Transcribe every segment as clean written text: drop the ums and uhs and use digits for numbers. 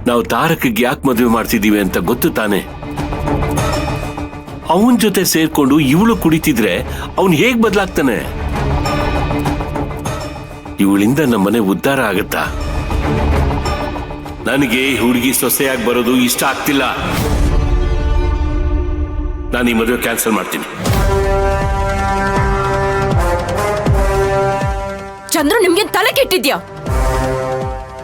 ನಾವು ತಾರಕ್ಗೆ ಯಾಕೆ ಮದುವೆ ಮಾಡ್ತಿದೀವಿ ಅಂತ ಗೊತ್ತು ತಾನೆ. ಅವನ್ ಜೊತೆ ಸೇರ್ಕೊಂಡು ಇವಳು ಕುಡಿತಿದ್ರೆ ಅವನ್ ಹೇಗ್ ಬದಲಾಗ್ತಾನೆ? ಇವಳಿಂದ ನಮ್ಮನೆ ಉದ್ಧಾರ ಆಗತ್ತಾ? ನನಗೆ ಹುಡುಗಿ ಸೊಸೆಯಾಗಿ ಬರೋದು ಇಷ್ಟ ಆಗ್ತಿಲ್ಲ. ನಾನು ಈ ಮದುವೆ ಕ್ಯಾನ್ಸಲ್ ಮಾಡ್ತೀನಿ. ಚಂದ್ರು, ನಿಮ್ಗೆ ತಲೆ ಕೆಟ್ಟಿದ್ಯಾ?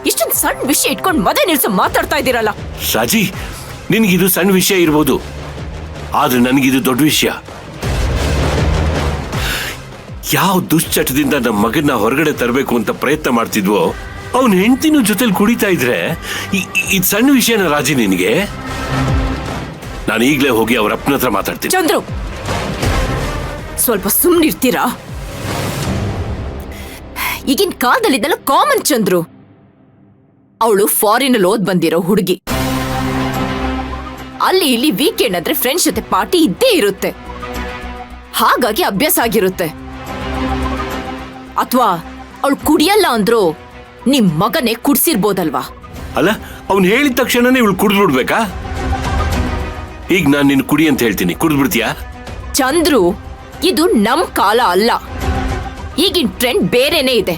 ಇಷ್ಟೊಂದು ಸಣ್ಣ ವಿಷಯ ಇಟ್ಕೊಂಡು ಮದುವೆ ನಿಲ್ಸ ಮಾತಾಡ್ತಾ ಇದ್ದೀರಲ್ಲ. ರಾಜಿ, ನಿನ್ಗಿದು ಸಣ್ಣ ವಿಷಯ ಇರ್ಬೋದು, ಆದ್ರೆ ನನಗಿದು ದೊಡ್ಡ ವಿಷಯ. ಯಾವ ದುಶ್ಚಟದಿಂದ ನಮ್ಮ ಮಗನ್ನ ಹೊರಗಡೆ ತರಬೇಕು ಅಂತ ಪ್ರಯತ್ನ ಮಾಡ್ತಿದ್ವೋ ಅವನ ಹೆಂಡತಿನೂ ಜೊತೆಲಿ ಕುಡಿತಾ ಇದ್ರೆ ಇದು ಸಣ್ಣ ವಿಷಯನ ರಾಜಿ ನಿನಗೆ? ನಾನು ಈಗಲೇ ಹೋಗಿ ಅವ್ರ ಅಪ್ಪನ ಹತ್ರ ಮಾತಾಡ್ತೀನಿ. ಚಂದ್ರು, ಸ್ವಲ್ಪ ಸುಮ್ಮನಿರ್ತೀರಾ? ಈಗಿನ ಕಾಲದಲ್ಲಿದ್ದಲ್ಲ ಕಾಮನ್ ಚಂದ್ರು. ಅವಳು ಫಾರಿನ್ ಅಲ್ಲಿ ಓದ್ ಬಂದಿರೋ ಹುಡುಗಿ. ಅಲ್ಲಿ ಇಲ್ಲಿ ವೀಕೆಂಡ್ ಅಂದ್ರೆ ಫ್ರೆಂಡ್ಸ್ ಜೊತೆ ಪಾರ್ಟಿ ಇದ್ದೇ ಇರುತ್ತೆ. ಹಾಗಾಗಿ ಅಭ್ಯಾಸ ಆಗಿರುತ್ತೆ. ಅಥವಾ ಅವಳು ಕುಡಿಯಲ್ಲ ಅಂದ್ರು ನಿಮ್ ಮಗನೇ ಕುಡ್ಸಿರ್ಬೋದಲ್ವಾ? ಅಲ್ಲ, ಅವ್ನು ಹೇಳಿದ ತಕ್ಷಣನೇ ಇವಳು ಕುಡಿದ್ಬಿಡ್ಬೇಕಾ? ಈಗ ನಾನು ನಿನ್ ಕುಡಿ ಅಂತ ಹೇಳ್ತೀನಿ, ಕುಡಿದ್ಬಿಡ್ತೀಯಾ? ಚಂದ್ರು, ಇದು ನಮ್ ಕಾಲ ಅಲ್ಲ. ಈಗಿನ ಟ್ರೆಂಡ್ ಬೇರೆನೇ ಇದೆ.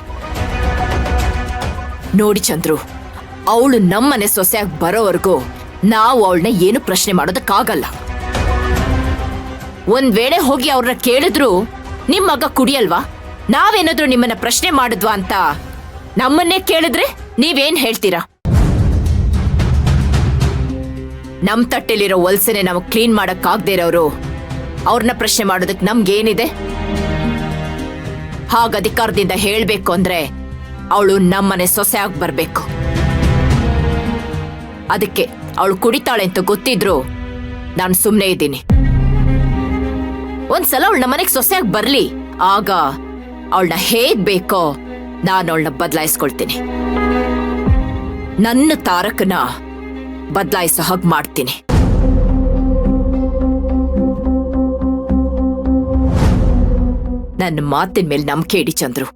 ನೋಡಿ ಚಂದ್ರು, ಅವಳು ನಮ್ಮನೆ ಸೊಸೆಯಾಗಿ ಬರೋವರೆಗೂ ನಾವು ಅವಳನ್ನ ಏನು ಪ್ರಶ್ನೆ ಮಾಡೋದಕ್ಕಾಗಲ್ಲ. ಒಂದ್ ವೇಳೆ ಹೋಗಿ ಅವ್ರನ್ನ ಕೇಳಿದ್ರು ನಿಮ್ ಮಗ ಕುಡಿಯಲ್ವಾ, ನಾವೇನಾದ್ರೂ ನಿಮ್ಮನ್ನ ಪ್ರಶ್ನೆ ಮಾಡಿದ್ವಾ ಅಂತ ನಮ್ಮನ್ನೇ ಕೇಳಿದ್ರೆ ನೀವೇನ್ ಹೇಳ್ತೀರಾ? ನಮ್ ತಟ್ಟೆಲಿರೋ ಹೊಲ್ಸೆನೆ ನಾವು ಕ್ಲೀನ್ ಮಾಡಕ್ಕಾಗದೇ ಇರೋರು ಅವ್ರನ್ನ ಪ್ರಶ್ನೆ ಮಾಡೋದಕ್ಕೆ ನಮ್ಗೇನಿದೆ? ಹಾಗ ಅಧಿಕಾರದಿಂದ ಹೇಳ್ಬೇಕು ಅಂದ್ರೆ ಅವಳು ನಮ್ಮನೆ ಸೊಸೆ ಆಗಿ ಬರ್ಬೇಕು. ಅದಕ್ಕೆ ಅವಳು ಕುಡಿತಾಳೆ ಅಂತ ಗೊತ್ತಿದ್ರು ನಾನು ಸುಮ್ಮನೆ ಇದ್ದೀನಿ. ಒಂದ್ಸಲ ಅವಳು ನಮ್ಮನೆಗೆ ಸೊಸೆಯಾಗಿ ಬರ್ಲಿ, ಆಗ ಅವಳನ್ನ ಹೇಗ್ ಬೇಕೋ ನಾನು ಅವಳನ್ನ ಬದಲಾಯಿಸ್ಕೊಳ್ತೀನಿ. ನನ್ನ ತಾರಕನ ಬದಲಾಯಿಸೋ ಹಾಗೆ ಮಾಡ್ತೀನಿ. ನನ್ನ ಮಾತಿನ ಮೇಲೆ ನಂಬಿಕೆ ಇಡಿ ಚಂದ್ರು.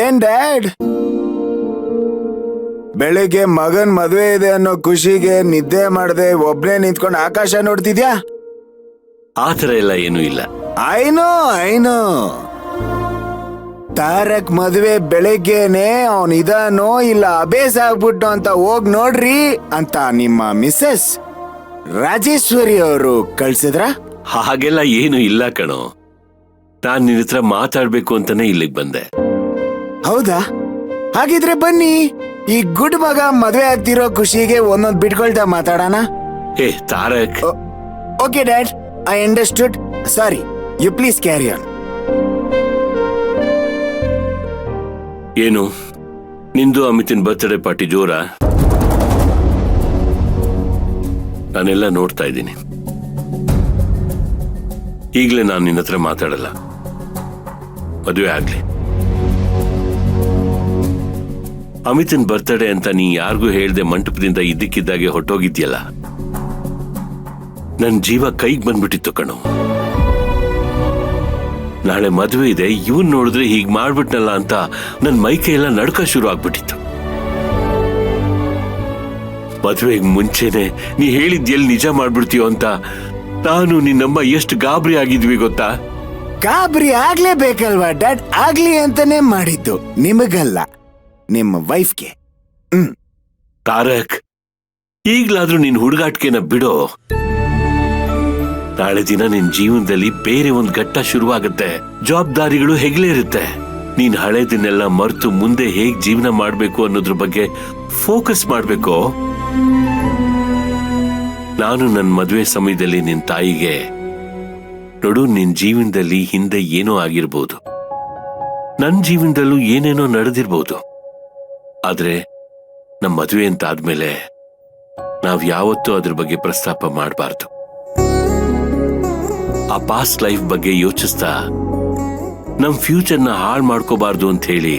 ಏನ್ ಡ್ಯಾಡ್, ಬೆಳಿಗ್ಗೆ ಮಗನ್ ಮದ್ವೆ ಇದೆ ಅನ್ನೋ ಖುಷಿಗೆ ನಿದ್ದೆ ಮಾಡದೆ ಒಬ್ನೇ ನಿಂತ್ಕೊಂಡು ಆಕಾಶ ನೋಡ್ತಿದ್ಯಾ? ಆತರ ಎಲ್ಲ ಏನೂ ಇಲ್ಲ. ಐನೋ ತಾರಕ್ ಮದ್ವೆ ಬೆಳಿಗ್ಗೆನೆ ಅವನ್ ಇದಾನೋ ಇಲ್ಲ ಅಬೇಸ್ ಆಗ್ಬಿಟ್ಟು ಅಂತ ಹೋಗ್ ನೋಡ್ರಿ ಅಂತ ನಿಮ್ಮ ಮಿಸ್ಸಸ್ ರಾಜೇಶ್ವರಿ ಅವರು ಕಳ್ಸಿದ್ರ? ಹಾಗೆಲ್ಲ ಏನು ಇಲ್ಲ ಕಣೋ. ನಾನ್ ನಿನ್ನ ಹತ್ರ ಮಾತಾಡ್ಬೇಕು ಅಂತಾನೆ ಇಲ್ಲಿಗೆ ಬಂದೆ. ಹೌದಾ? ಹಾಗಿದ್ರೆ ಬನ್ನಿ, ಈ ಗುಡ್ ಮಗ ಮದ್ವೆ ಆಗ್ತಿರೋ ಖುಷಿಗೆ ಒಂದೊಂದ್ ಬಿಟ್ಕೊಳ್ತಾ ಮಾತಾಡೋಣ. ಏ Tarak. Okay dad, I understood. Sorry, you please carry on. ಏನು ನಿಂದು ಅಮಿತಿನ್ ಬರ್ತ್ಡೇ ಪಾರ್ಟಿ ಜೋರ? ನಾನೆಲ್ಲ ನೋಡ್ತಾ ಇದ್ದೀನಿ. ಈಗಲೇ ನಾನು ನಿನ್ನ ಹತ್ರ ಮಾತಾಡಲ್ಲ. ಮದುವೆ ಆಗ್ಲಿ. ಅಮಿತನ್ ಬರ್ತ್ಡೇ ಅಂತ ನೀ ಯಾರಿಗೂ ಹೇಳ್ದೆ ಮಂಟಪದಿಂದ ಇದ್ದಕ್ಕಿದ್ದಾಗೆ ಹೊಟ್ಟೋಗಿದ್ಯಲ್ಲ, ನನ್ ಜೀವ ಕೈಗೆ ಬಂದ್ಬಿಟ್ಟಿತ್ತು ಕಣೋ. ನಾಳೆ ಮದುವೆ ಇದೆ, ಇವನ್ ನೋಡಿದ್ರೆ ಹೀಗ್ ಮಾಡ್ಬಿಟ್ನಲ್ಲ ಅಂತ ನನ್ ಮೈಕೈ ಎಲ್ಲ ನಡ್ಕ ಶುರು ಆಗ್ಬಿಟ್ಟಿತ್ತು. ಮದುವೆಗೆ ಮುಂಚೆನೆ ನೀ ಹೇಳಿದ್ಯೆಲ್ಲಿ ನಿಜ ಮಾಡ್ಬಿಡ್ತೀಯೋ ಅಂತ ನಾನು ನಿನ್ನಮ್ಮ ಎಷ್ಟು ಗಾಬರಿ ಆಗಿದ್ವಿ ಗೊತ್ತಾ? ಗಾಬರಿ ಆಗ್ಲೇಬೇಕಲ್ವಾ ಡ್ಯಾಡ್? ಆಗ್ಲಿ ಅಂತಾನೆ ಮಾಡಿದ್ದು, ನಿಮಗಲ್ಲ, ನಿಮ್ಮ ವೈಫ್ಗೆ. ತಾರಕ್, ಈಗ್ಲಾದ್ರೂ ನಿನ್ ಹುಡುಗಾಟಿಕೆನ ಬಿಡೋ. ನಾಳೆ ದಿನ ನಿನ್ ಜೀವನದಲ್ಲಿ ಬೇರೆ ಒಂದ್ ಘಟ್ಟ ಶುರುವಾಗುತ್ತೆ. ಜವಾಬ್ದಾರಿಗಳು ಹೆಗ್ಲೇರುತ್ತೆ. ನೀನ್ ಹಳೇದನ್ನೆಲ್ಲ ಮರೆತು ಮುಂದೆ ಹೇಗ್ ಜೀವನ ಮಾಡ್ಬೇಕು ಅನ್ನೋದ್ರ ಬಗ್ಗೆ ಫೋಕಸ್ ಮಾಡ್ಬೇಕು. ನಾನು ನನ್ನ ಮದುವೆ ಸಮಯದಲ್ಲಿ ನಿನ್ ತಾಯಿಗೆ, ನೋಡು, ನಿನ್ ಜೀವನದಲ್ಲಿ ಹಿಂದೆ ಏನೋ ಆಗಿರ್ಬೋದು, ನನ್ ಜೀವನದಲ್ಲೂ ಏನೇನೋ ನಡೆದಿರ್ಬೋದು, ಆದ್ರೆ ನಮ್ಮ ಮದುವೆ ಅಂತ ಆದ್ಮೇಲೆ ನಾವ್ ಯಾವತ್ತೂ ಅದ್ರ ಬಗ್ಗೆ ಪ್ರಸ್ತಾಪ ಮಾಡಬಾರ್ದು. ಆ ಪಾಸ್ಟ್ ಲೈಫ್ ಬಗ್ಗೆ ಯೋಚಿಸ್ತಾ ನಮ್ ಫ್ಯೂಚರ್ನ ಹಾಳು ಮಾಡ್ಕೋಬಾರ್ದು ಅಂತ ಹೇಳಿ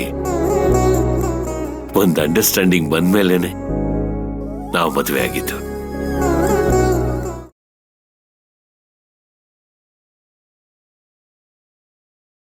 ಒಂದ್ ಅಂಡರ್ಸ್ಟ್ಯಾಂಡಿಂಗ್ ಬಂದ್ಮೇಲೆನೆ ನಾವು ಮದುವೆ ಆಗಿದ್ದು.